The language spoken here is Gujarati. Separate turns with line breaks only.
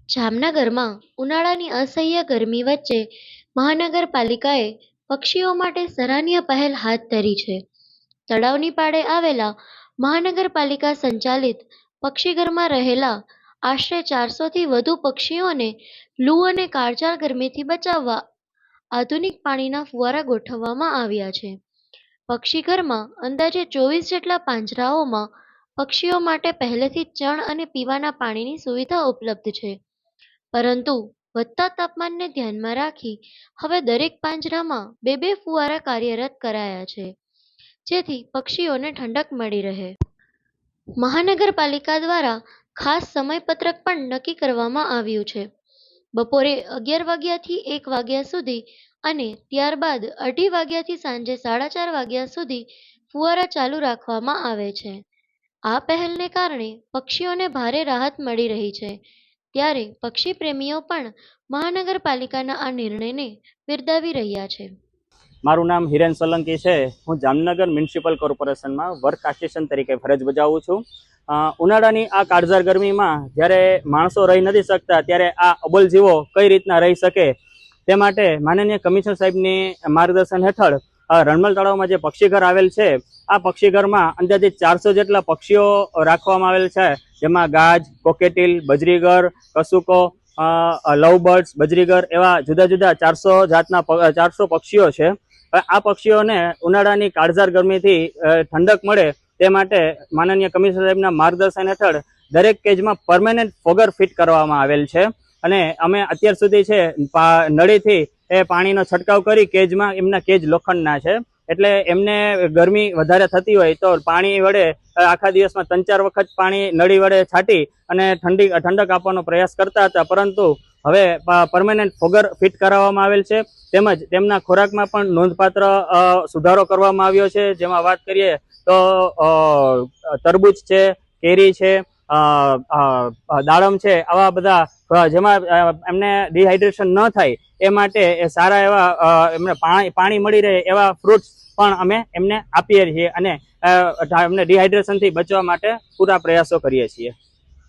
જામનગરમાં ઉનાળાની અસહ્ય ગરમી વચ્ચે મહાનગરપાલિકાએ પક્ષીઓ માટે સરાહનીય પહેલ હાથ ધરી છે. તળાવની પાળે આવેલા મહાનગરપાલિકા સંચાલિત પક્ષીઘરમાં રહેલા આશરે 400થી વધુ પક્ષીઓને લૂ અને કાળઝાળ ગરમીથી બચાવવા આધુનિક પાણીના ફુવારા ગોઠવવામાં આવ્યા છે. પક્ષીઘરમાં અંદાજે 24 જેટલા પાંજરાઓમાં પક્ષીઓ માટે પહેલેથી જ ચણ અને પીવાના પાણીની સુવિધા ઉપલબ્ધ છે. પરંતુ વધતા તાપમાનને ધ્યાનમાં રાખી હવે દરેક પાંજરામાં બે ફુવારા કાર્યરત કરાયા છે, જેથી પક્ષીઓને ઠંડક મળી રહે. મહાનગરપાલિકા દ્વારા ખાસ સમયપત્રક પણ નક્કી કરવામાં આવ્યું છે. બપોરે 11 વાગ્યાથી 1 વાગ્યા સુધી અને ત્યારબાદ 2:30 વાગ્યાથી સાંજે 4:30 વાગ્યા સુધી ફુવારા ચાલુ રાખવામાં આવે છે. આ પહેલને કારણે પક્ષીઓને ભારે રાહત મળી રહી છે. ત્યારે પક્ષી પ્રેમીઓ પણ મહાનગરપાલિકાના આ નિર્ણયને બિરદાવી રહ્યા છે.
મારું નામ હિરેન સોલંકી છે. હું જામનગર મ્યુનિસિપલ કોર્પોરેશનમાં વર્ક આસિસ્ટન્ટ તરીકે ફરજ બજાવું છું. ઉનાળાની આ કાળઝાળ ગરમીમાં જ્યારે માણસો રહી નથી શકતા ત્યારે આ અબોલ જીવો કઈ રીતના રહી શકે તે માટે માનનીય કમિશનર સાહેબની માર્ગદર્શન હેઠળ રણમલ તળાવમાં જે પક્ષીઘર આવેલ છે, આ પક્ષીઘરમાં અંદાજિત 400 જેટલા પક્ષીઓ રાખવામાં આવેલ છે, જેમાં ગાજ, કોકેટીલ, બજરીગર, કસુકો, લવબર્ડ્સ, બજરીગર એવા જુદા જુદા 400 જાતના 400 પક્ષીઓ છે. આ પક્ષીઓને ઉનાળાની કાળઝાળ ગરમીથી ઠંડક મળે તે માટે માનનીય કમિશનર સાહેબના માર્ગદર્શન હેઠળ દરેક કેજમાં પરમેનન્ટ ફોગર ફિટ કરવામાં આવેલ છે. અને અમે અત્યાર સુધી છે નળીથી એ પાણીનો છંટકાવ કરી કેજમાં, એમના કેજ લોખંડના છે એટલે એમને ગરમી વધારે થતી હોય તો પાણી વડે આખા દિવસમાં 3-4 વખત પાણી નળી વડે છાંટી અને ઠંડક આપવાનો પ્રયાસ કરતા હતા. પરંતુ હવે પરમેનન્ટ ફોગર ફિટ કરાવવામાં આવેલ છે. તેમજ તેમના ખોરાકમાં પણ નોંધપાત્ર સુધારો કરવામાં આવ્યો છે. જેમાં વાત કરીએ તો તરબૂચ છે, કેરી છે, દાડમ છે, આવા બધા જેમાં એમને ડિહાઇડ્રેશન ન થાય એ માટે સારા એવા એમને પાણી મળી રહે એવા ફ્રૂટ્સ પણ અમે એમને આપીએ છીએ અને એમને ડિહાઇડ્રેશનથી બચવા માટે પૂરા પ્રયાસો કરીએ છીએ.